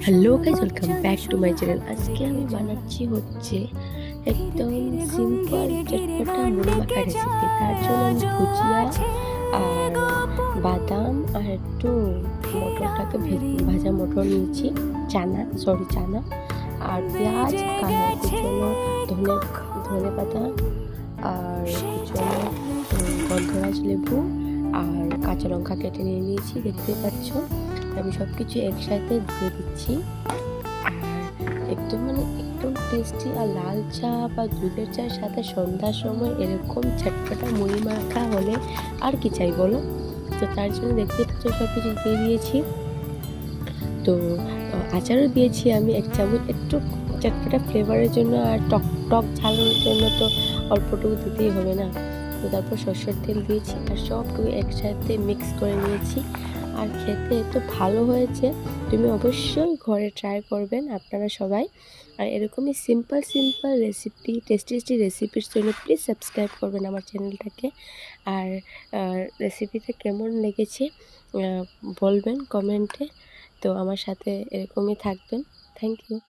Hello guys, welcome back to my channel. আজকে আমি বানাচ্ছি হচ্ছে একদম সিম্পল চটপটা মুড়ি মাখা রেসিপি। তার জন্য আমি ভুজিয়া আর বাদাম আর একটু মটরটাকে ভাজা মটর নিয়েছি, চানা আর পেঁয়াজ, কুচনো ধনে ধনে পাতা আর কুচনো গন্ধরাজ লেবু আর কাঁচা লঙ্কা কেটে নিয়েছি, দেখতে পাচ্ছ। আমি সব কিছু একসাথে দিয়ে দিচ্ছি। আর একদম টেস্টি আর লাল চা বা দুধের চায়ের সাথে সন্ধ্যার সময় এরকম চটপটা মুড়ি মাখা হলে আর কি চাই বলো। তো তার জন্য দেখতে পাচ্ছ সব কিছু দিয়ে দিয়েছি। তো আচারও দিয়েছি আমি 1 চামচ, একটু চটপটা ফ্লেভারের জন্য আর টক টক ঝালের জন্য তো অল্পটুকু দিতেই হবে না। তো তারপর সরষের তেল দিয়েছি আর সবটুকু একসাথে মিক্স করে নিয়েছি। আর খেতে এত ভালো হয়েছে, তুমি অবশ্যই ঘরে ট্রাই করবেন আপনারা সবাই। আর এরকমই সিম্পল রেসিপি, টেস্টি রেসিপির জন্য প্লিজ সাবস্ক্রাইব করবেন আমার চ্যানেলটাকে। আর রেসিপিটা কেমন লেগেছে বলবেন কমেন্টে। তো আমার সাথে এরকমই থাকবেন। Thank you.